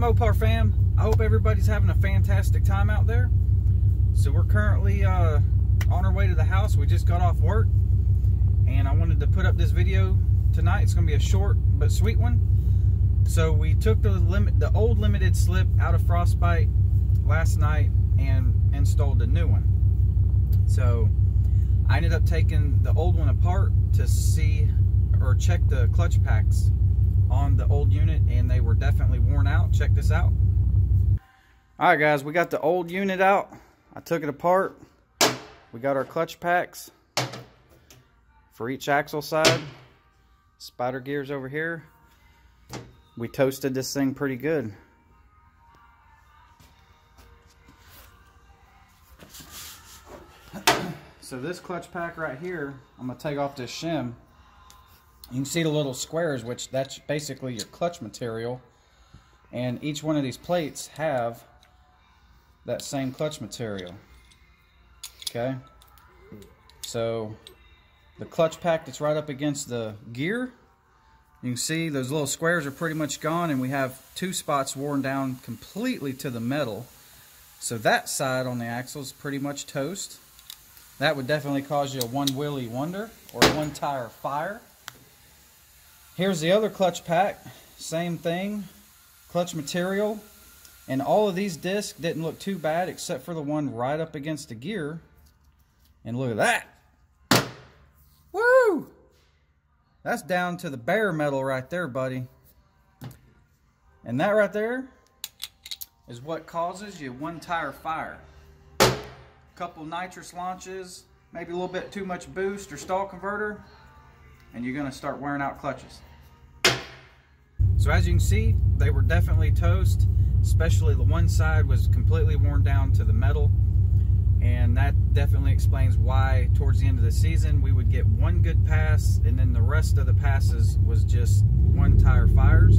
Mopar fam? I hope everybody's having a fantastic time out there. So we're currently on our way to the house. We just got off work, and I wanted to put up this video tonight. It's going to be a short but sweet one. So we took the old limited slip out of Frostbite last night and installed a new one. So I ended up taking the old one apart to see or check the clutch packs on the old unit, and they were definitely worn out. Check this out. Alright guys, we got the old unit out. I took it apart. We got our clutch packs for each axle side. Spider gears over here. We toasted this thing pretty good. So this clutch pack right here, I'm going to take off this shim. You can see the little squares, which that's basically your clutch material. And each one of these plates have that same clutch material. Okay? So the clutch pack that's right up against the gear, you can see those little squares are pretty much gone, and we have two spots worn down completely to the metal. So that side on the axle is pretty much toast. That would definitely cause you a one wheelie wonder or one tire fire. Here's the other clutch pack, same thing, clutch material, and all of these discs didn't look too bad except for the one right up against the gear. And look at that. Woo! That's down to the bare metal right there, buddy. And that right there is what causes you one tire fire. Couple nitrous launches, maybe a little bit too much boost or stall converter, and you're going to start wearing out clutches. So as you can see, they were definitely toast, especially the one side was completely worn down to the metal, and that definitely explains why towards the end of the season we would get one good pass, and then the rest of the passes was just one tire fires.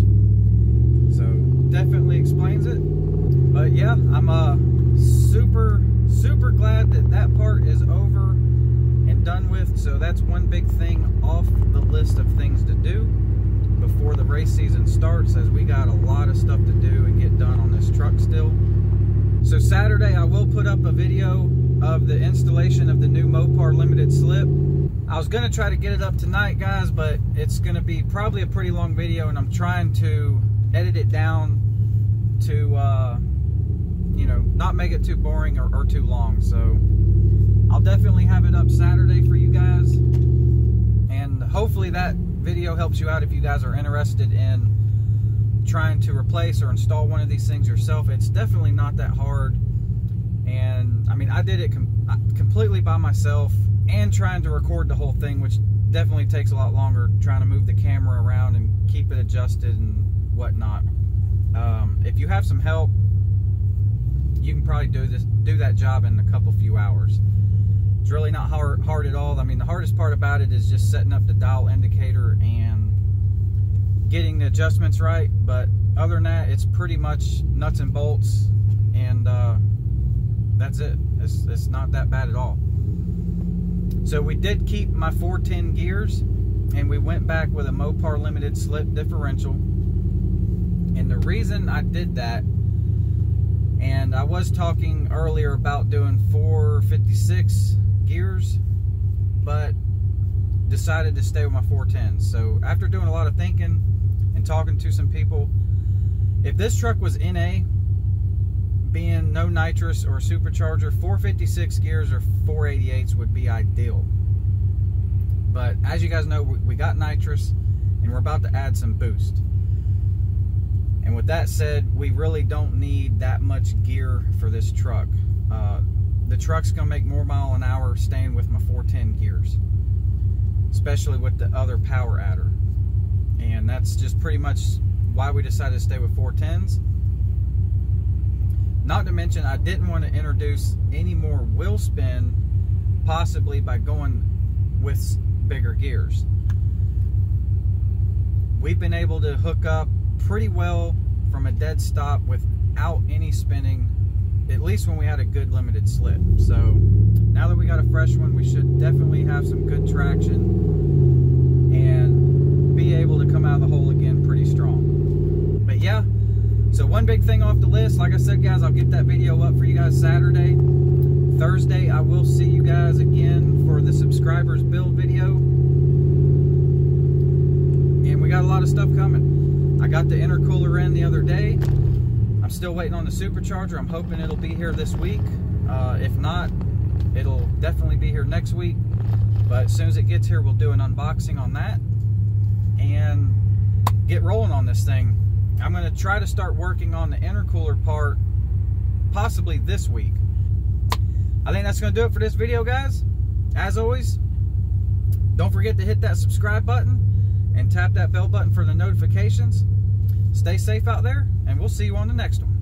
So definitely explains it. But yeah, I'm super glad that that part is over and done with. So that's one big thing off the list of things to do before the race season starts, as we got a lot of stuff to do and get done on this truck still. So Saturday I will put up a video of the installation of the new Mopar limited slip. I was going to try to get it up tonight, guys, but it's going to be probably a pretty long video, and I'm trying to edit it down to you know, not make it too boring or too long. So I'll definitely have it up Saturday for you guys, and hopefully that video helps you out if you guys are interested in trying to replace or install one of these things yourself. It's definitely not that hard, and I mean, I did it completely by myself, and trying to record the whole thing, which definitely takes a lot longer, trying to move the camera around and keep it adjusted and whatnot. If you have some help, you can probably do that job in a few hours. It's really not hard at all. I mean, the hardest part about it is just setting up the dial indicator and getting the adjustments right. But other than that, it's pretty much nuts and bolts, and that's it. It's not that bad at all. So we did keep my 410 gears, and we went back with a Mopar limited slip differential. And the reason I did that, and I was talking earlier about doing 456 gears, but decided to stay with my 410s. So after doing a lot of thinking and talking to some people, if this truck was NA, being no nitrous or supercharger, 456 gears or 488s would be ideal. But as you guys know, we got nitrous, and we're about to add some boost. And with that said, we really don't need that much gear for this truck. The truck's going to make more mile an hour staying with my 410 gears, especially with the other power adder. And that's just pretty much why we decided to stay with 410s. Not to mention, I didn't want to introduce any more wheel spin, possibly by going with bigger gears. We've been able to hook up pretty well from a dead stop without any spinning, at least when we had a good limited slip. So now that we got a fresh one, we should definitely have some good traction and be able to come out of the hole again pretty strong. But yeah, so one big thing off the list. Like I said, guys, I'll get that video up for you guys Saturday. Thursday, I will see you guys again for the subscribers build video. And we got a lot of stuff coming. I got the intercooler in the other day. I'm still waiting on the supercharger. I'm hoping it'll be here this week. If not, it'll definitely be here next week. But as soon as it gets here, we'll do an unboxing on that and get rolling on this thing. I'm going to try to start working on the intercooler part possibly this week. I think that's going to do it for this video, guys. As always, don't forget to hit that subscribe button and tap that bell button for the notifications. Stay safe out there, and we'll see you on the next one.